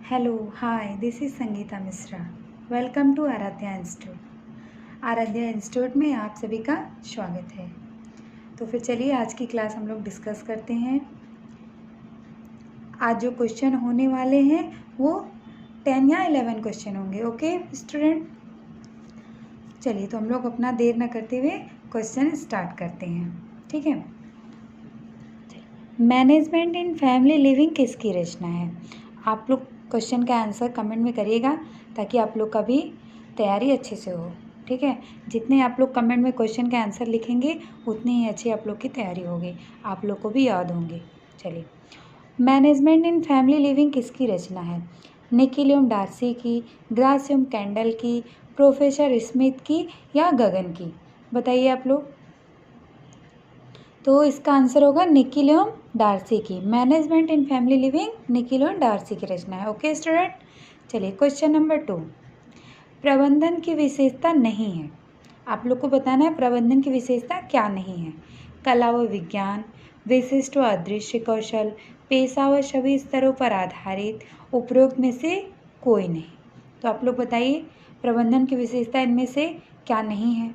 Hello, hi, this is Sangeeta Mishra. Welcome to Aaradhya Institute. Aaradhya Institute में आप सभी का स्वागत है। तो फिर चलिए आज की क्लास हम लोग डिस्कस करते हैं। आज जो क्वेश्चन होने वाले हैं वो 10 या 11 क्वेश्चन होंगे। ओके स्टूडेंट, चलिए तो हम लोग अपना देर न करते हुए क्वेश्चन स्टार्ट करते हैं। ठीक है, मैनेजमेंट इन फैमिली लिविंग किसकी रचना है? आप लोग क्वेश्चन का आंसर कमेंट में करिएगा ताकि आप लोग का भी तैयारी अच्छे से हो। ठीक है, जितने आप लोग कमेंट में क्वेश्चन का आंसर लिखेंगे उतनी ही अच्छी आप लोग की तैयारी होगी, आप लोग को भी याद होंगे। चलिए, मैनेजमेंट इन फैमिली लिविंग किसकी रचना है? निकिलियम डार्सी की, ग्रासियम कैंडल की, प्रोफेसर स्मिथ की या गगन की? बताइए आप लोग। तो इसका आंसर होगा निकिलियम डार्सी की। मैनेजमेंट इन फैमिली लिविंग निकिलियम डार्सी की रचना है। ओके स्टूडेंट, चलिए क्वेश्चन नंबर 2, प्रबंधन की विशेषता नहीं है। आप लोग को बताना है प्रबंधन की विशेषता क्या नहीं है। कला व विज्ञान, विशिष्ट व अदृश्य कौशल, पेशा व सभी स्तरों पर आधारित, उपरोक्त में से कोई नहीं। तो आप लोग बताइए प्रबंधन की विशेषता इनमें से क्या नहीं है?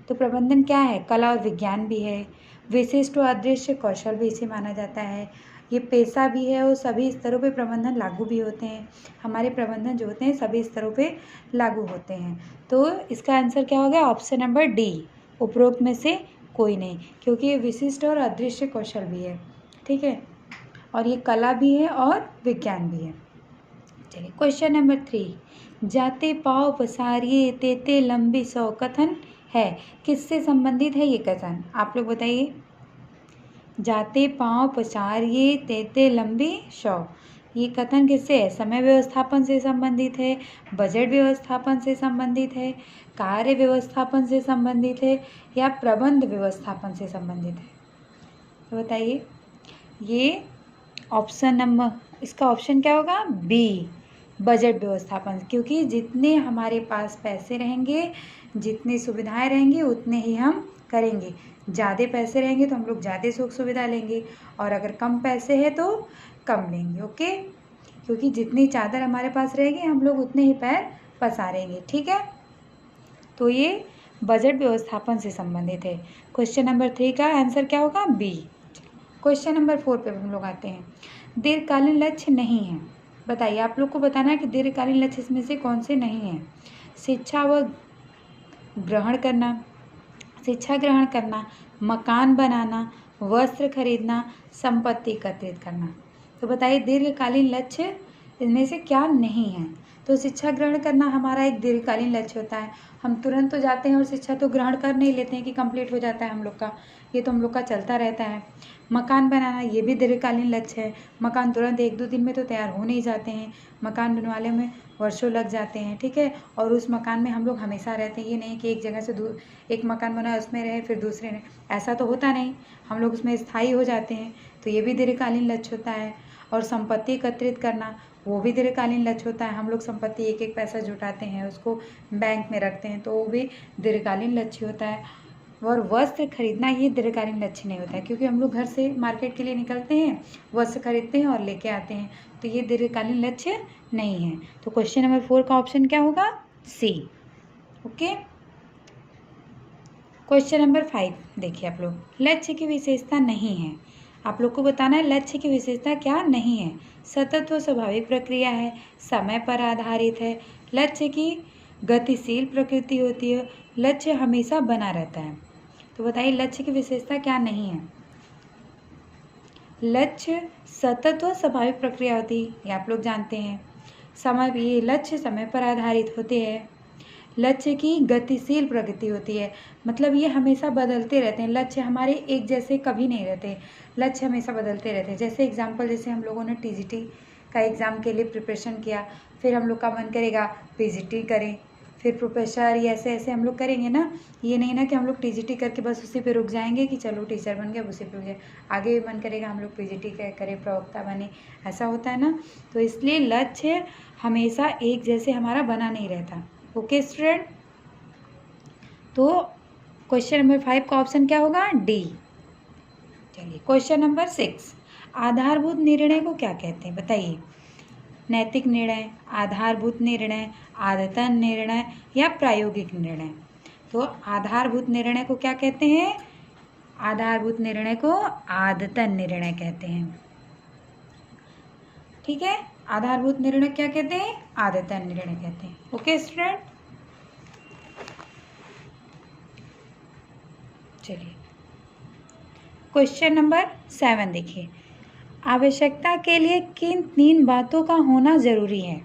तो प्रबंधन क्या है? कला और विज्ञान भी है, विशिष्ट और अदृश्य कौशल भी इसे माना जाता है, ये पेशा भी है और सभी स्तरों पे प्रबंधन लागू भी होते हैं। हमारे प्रबंधन जो होते हैं सभी स्तरों पे लागू होते हैं। तो इसका आंसर क्या हो गया? ऑप्शन नंबर डी, उपरोक्त में से कोई नहीं, क्योंकि ये विशिष्ट और अदृश्य कौशल भी है। ठीक है, और ये कला भी है और विज्ञान भी है। चलिए क्वेश्चन नंबर 3, जाते पाँव पसारिए तेते लंबी सौ कथन है, किससे संबंधित है ये कथन? आप लोग बताइए। जाते पाँव पसारिए तेते लंबी सौ, ये कथन किससे है? समय व्यवस्थापन से संबंधित है, बजट व्यवस्थापन से संबंधित है, कार्य व्यवस्थापन से संबंधित है या प्रबंध व्यवस्थापन से संबंधित है? तो बताइए। ये ऑप्शन नंबर, इसका ऑप्शन क्या होगा? बी, बजट व्यवस्थापन। क्योंकि जितने हमारे पास पैसे रहेंगे, जितनी सुविधाएं रहेंगी उतने ही हम करेंगे। ज़्यादा पैसे रहेंगे तो हम लोग ज़्यादा सुख सुविधा लेंगे और अगर कम पैसे हैं तो कम लेंगे। ओके, क्योंकि जितनी चादर हमारे पास रहेगी हम लोग उतने ही पैर पसारेंगे। ठीक है, तो ये बजट व्यवस्थापन से संबंधित है। क्वेश्चन नंबर 3 का आंसर क्या होगा? बी। क्वेश्चन नंबर 4 पे हम लोग आते हैं। दीर्घकालीन लक्ष्य नहीं है, बताइए। आप लोग को बताना है कि दीर्घकालीन लक्ष्य इसमें से कौन से नहीं है। शिक्षा व ग्रहण करना, शिक्षा ग्रहण करना, मकान बनाना, वस्त्र खरीदना, संपत्ति एकत्रित करना। तो बताइए दीर्घकालीन लक्ष्य इनमें से क्या नहीं है? तो शिक्षा ग्रहण करना हमारा एक दीर्घकालीन लक्ष्य होता है। हम तुरंत तो जाते हैं और शिक्षा तो ग्रहण कर नहीं लेते हैं कि कंप्लीट हो जाता है हम लोग का, ये तो हम लोग का चलता रहता है। मकान बनाना ये भी दीर्घकालीन लक्ष्य है। मकान तुरंत 1-2 दिन में तो तैयार हो नहीं जाते हैं, मकान बनवाने में वर्षों लग जाते हैं। ठीक है, और उस मकान में हम लोग हमेशा रहते हैं, ये नहीं कि एक जगह से एक मकान बना उसमें रहे फिर दूसरे में, ऐसा तो होता नहीं, हम लोग उसमें स्थायी हो जाते हैं। तो ये भी दीर्घकालीन लक्ष्य होता है। और संपत्ति एकत्रित करना वो भी दीर्घकालीन लक्ष्य होता है। हम लोग संपत्ति एक एक पैसा जुटाते हैं, उसको बैंक में रखते हैं, तो वो भी दीर्घकालीन लक्ष्य होता है। और वस्त्र खरीदना ये दीर्घकालीन लक्ष्य नहीं होता है, क्योंकि हम लोग घर से मार्केट के लिए निकलते हैं, वस्त्र खरीदते हैं और लेके आते हैं, तो ये दीर्घकालीन लक्ष्य नहीं है। तो क्वेश्चन नंबर 4 का ऑप्शन क्या होगा? सी। ओके, क्वेश्चन नंबर 5 देखिए आप लोग। लक्ष्य की विशेषता नहीं है, आप लोग को बताना है लक्ष्य की विशेषता क्या नहीं है। सतत व स्वाभाविक प्रक्रिया है, समय पर आधारित है, लक्ष्य की गतिशील प्रकृति होती है, लक्ष्य हमेशा बना रहता है। तो बताइए लक्ष्य की विशेषता क्या नहीं है? लक्ष्य सतत व स्वाभाविक प्रक्रिया होती है, ये आप लोग जानते हैं। समय भी, ये लक्ष्य समय पर आधारित होते हैं। लक्ष्य की गतिशील प्रगति होती है, मतलब ये हमेशा बदलते रहते हैं। लक्ष्य हमारे एक जैसे कभी नहीं रहते, लक्ष्य हमेशा बदलते रहते हैं। जैसे एग्जाम्पल, जैसे हम लोगों ने टीजीटी का एग्ज़ाम के लिए प्रिपरेशन किया, फिर हम लोग का मन करेगा पीजीटी करें, फिर प्रोफेसर, ये ऐसे ऐसे हम लोग करेंगे ना। ये नहीं ना कि हम लोग टीजीटी करके बस उसी पे रुक जाएंगे कि चलो टीचर बन गया उसी पे रुक जाए, आगे भी मन करेगा हम लोग पीजीटी करें, प्रवक्ता बने, ऐसा होता है ना। तो इसलिए लक्ष्य हमेशा एक जैसे हमारा बना नहीं रहता। ओके स्टूडेंट, तो क्वेश्चन नंबर 5 का ऑप्शन क्या होगा? डी। चलिए क्वेश्चन नंबर 6, आधारभूत निर्णय को क्या कहते हैं, बताइए। नैतिक निर्णय, आधारभूत निर्णय, आदतन निर्णय या प्रायोगिक निर्णय। तो आधारभूत निर्णय को क्या कहते हैं? आधारभूत निर्णय को आदतन निर्णय कहते हैं। ठीक है, आधारभूत निर्णय क्या कहते हैं? आदतन निर्णय कहते हैं। ओके स्टूडेंट, चलिए क्वेश्चन नंबर 7 देखिए। आवश्यकता के लिए किन 3 बातों का होना जरूरी है?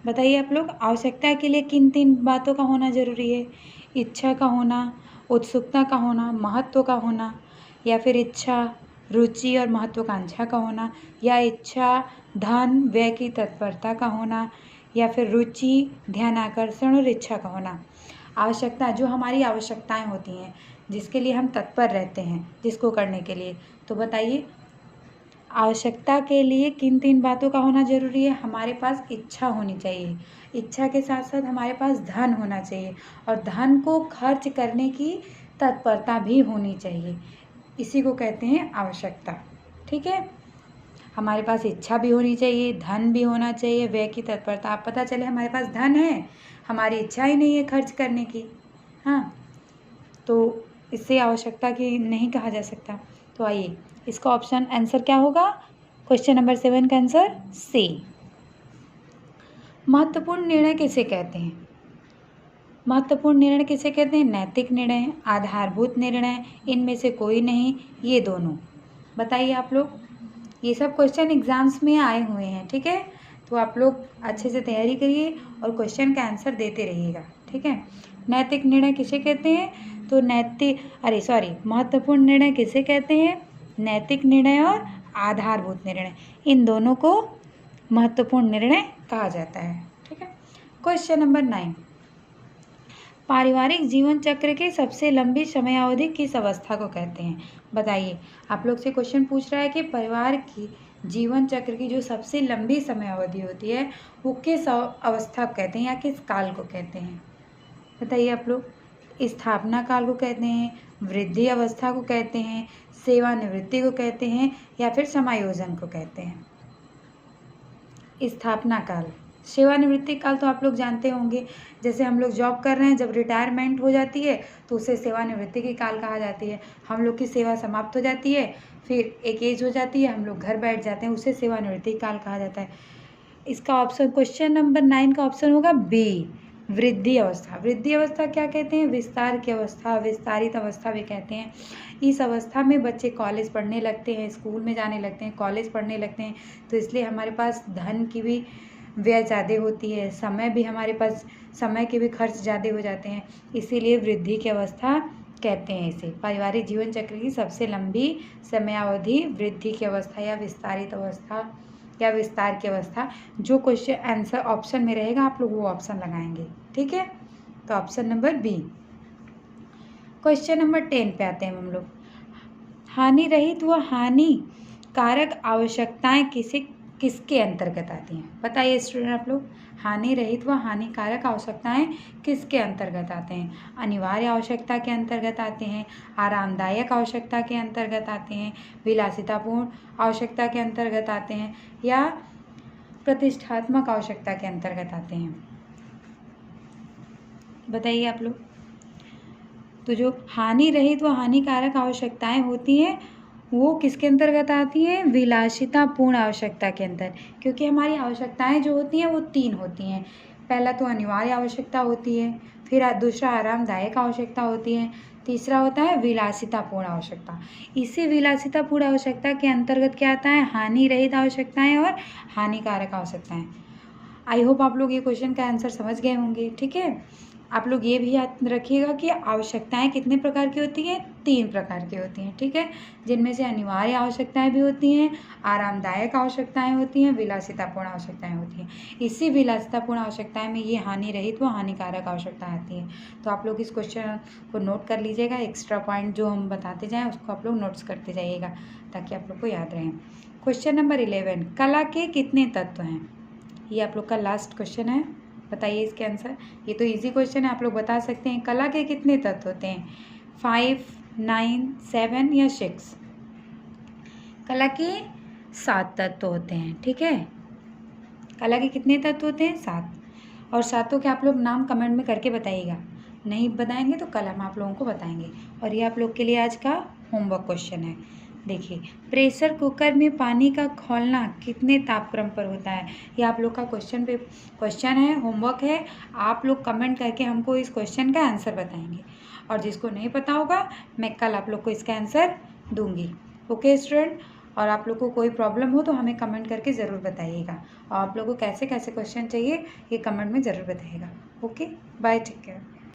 बताइए आप लोग, आवश्यकता के लिए किन 3 बातों का होना जरूरी है? इच्छा का होना, उत्सुकता का होना, महत्व का होना, या फिर इच्छा, रुचि और महत्वाकांक्षा का होना, या इच्छा, धन, व्यय की तत्परता का होना, या फिर रुचि, ध्यान आकर्षण और इच्छा का होना। आवश्यकता, जो हमारी आवश्यकताएं होती हैं, जिसके लिए हम तत्पर रहते हैं, जिसको करने के लिए, तो बताइए आवश्यकता के लिए किन 3 बातों का होना जरूरी है? हमारे पास इच्छा होनी चाहिए, इच्छा के साथ साथ हमारे पास धन होना चाहिए, और धन को खर्च करने की तत्परता भी होनी चाहिए। इसी को कहते हैं आवश्यकता। ठीक है, हमारे पास इच्छा भी होनी चाहिए, धन भी होना चाहिए, व्यय की तत्परता। आप पता चले हमारे पास धन है, हमारी इच्छा ही नहीं है खर्च करने की, हाँ, तो इससे आवश्यकता की नहीं कहा जा सकता। तो आइए, इसका ऑप्शन आंसर क्या होगा? क्वेश्चन नंबर 7 का आंसर सी। महत्वपूर्ण निर्णय किसे कहते हैं? महत्वपूर्ण निर्णय किसे कहते हैं? नैतिक निर्णय, आधारभूत निर्णय, इनमें से कोई नहीं, ये दोनों। बताइए आप लोग, ये सब क्वेश्चन एग्जाम्स में आए हुए हैं। ठीक है, तो आप लोग अच्छे से तैयारी करिए और क्वेश्चन का आंसर देते रहिएगा। ठीक है, नैतिक निर्णय किसे कहते हैं? तो महत्वपूर्ण निर्णय किसे कहते हैं? नैतिक निर्णय और आधारभूत निर्णय, इन दोनों को महत्वपूर्ण निर्णय कहा जाता है। ठीक है, क्वेश्चन नंबर 9। पारिवारिक जीवन चक्र की सबसे लंबी समयावधि किस अवस्था को कहते हैं? बताइए, आप लोग से क्वेश्चन पूछ रहा है कि परिवार की जीवन चक्र की जो सबसे लंबी समयावधि होती है वो किस अवस्था को कहते हैं या किस काल को कहते हैं? बताइए आप लोग, स्थापना काल को कहते हैं, वृद्धि अवस्था को कहते हैं, सेवानिवृत्ति को कहते हैं, या फिर समायोजन को कहते हैं? स्थापना काल, सेवानिवृत्ति काल तो आप लोग जानते होंगे, जैसे हम लोग जॉब कर रहे हैं, जब रिटायरमेंट हो जाती है तो उसे सेवानिवृत्ति की काल कहा जाती है। हम लोग की सेवा समाप्त हो जाती है, फिर एक एज हो जाती है, हम लोग घर बैठ जाते हैं, उसे सेवानिवृत्ति काल कहा जाता है। इसका ऑप्शन, क्वेश्चन नंबर 9 का ऑप्शन होगा बी, वृद्धि अवस्था। वृद्धि अवस्था क्या कहते हैं? विस्तार की अवस्था, विस्तारित अवस्था भी कहते हैं। इस अवस्था में बच्चे कॉलेज पढ़ने लगते हैं, स्कूल में जाने लगते हैं, कॉलेज पढ़ने लगते हैं, तो इसलिए हमारे पास धन की भी व्यय ज़्यादा होती है, समय भी हमारे पास, समय के भी खर्च ज़्यादा हो जाते हैं, इसीलिए वृद्धि की अवस्था कहते हैं इसे। पारिवारिक जीवन चक्र की सबसे लंबी समयावधि वृद्धि की अवस्था या विस्तारित अवस्था या विस्तार की अवस्था। जो क्वेश्चन आंसर ऑप्शन में रहेगा आप लोग वो ऑप्शन लगाएंगे। ठीक है, तो option number B. Question number 10 पे आते हैं हम लोग। हानि रहित व हानिकारक आवश्यकताएं किसके अंतर्गत आती हैं? बताइए स्टूडेंट आप लोग, हानि रहित व हानिकारक आवश्यकताएं किसके अंतर्गत आते हैं? अनिवार्य आवश्यकता के अंतर्गत आते हैं, आरामदायक आवश्यकता के अंतर्गत आते हैं, विलासितापूर्ण आवश्यकता के अंतर्गत आते हैं, या प्रतिष्ठात्मक आवश्यकता के अंतर्गत आते हैं? बताइए आप लोग। तो जो हानि रहित व हानिकारक आवश्यकताएं होती हैं वो किसके अंतर्गत आती हैं? विलासितापूर्ण आवश्यकता के अंदर, क्योंकि हमारी आवश्यकताएं जो होती हैं वो 3 होती हैं। पहला तो अनिवार्य आवश्यकता होती है, फिर दूसरा आरामदायक आवश्यकता होती है, तीसरा होता है विलासितापूर्ण आवश्यकता। इसी विलासितापूर्ण आवश्यकता के अंतर्गत क्या आता है? हानि रहित आवश्यकताएं और हानिकारक आवश्यकताएं। आई होप आप लोग ये क्वेश्चन का आंसर समझ गए होंगे। ठीक है, आप लोग ये भी याद रखिएगा कि आवश्यकताएं कितने प्रकार की होती हैं? 3 प्रकार की होती हैं। ठीक है, जिनमें से अनिवार्य आवश्यकताएं भी होती हैं, आरामदायक आवश्यकताएं होती हैं, विलासितापूर्ण आवश्यकताएं होती हैं। इसी विलासितापूर्ण आवश्यकताएं में ये हानि रहित व हानिकारक आवश्यकताएं आती हैं। तो आप लोग इस क्वेश्चन को नोट कर लीजिएगा, एक्स्ट्रा पॉइंट जो हम बताते जाएँ उसको आप लोग नोट्स करते जाइएगा ताकि आप लोग को याद रहें। क्वेश्चन नंबर 11, कला के कितने तत्व हैं? ये आप लोग का लास्ट क्वेश्चन है, बताइए इसके आंसर। ये तो इजी क्वेश्चन है, आप लोग बता सकते हैं। कला के कितने तत्व होते हैं? 5, 9, 7 या 6? कला के 7 तत्व होते हैं। ठीक है, कला के कितने तत्व होते हैं? 7। और सातों के आप लोग नाम कमेंट में करके बताइएगा। नहीं बताएंगे तो कल हम आप लोगों को बताएंगे। और ये आप लोग के लिए आज का होमवर्क क्वेश्चन है। देखिए, प्रेशर कुकर में पानी का खौलना कितने तापक्रम पर होता है? ये आप लोग का क्वेश्चन है, होमवर्क है। आप लोग कमेंट करके हमको इस क्वेश्चन का आंसर बताएंगे। और जिसको नहीं पता होगा मैं कल आप लोग को इसका आंसर दूंगी। Okay student. और आप लोग को कोई प्रॉब्लम हो तो हमें कमेंट करके ज़रूर बताइएगा। और आप लोग को कैसे कैसे क्वेश्चन चाहिए ये कमेंट में ज़रूर बताइएगा। Okay, bye, take care.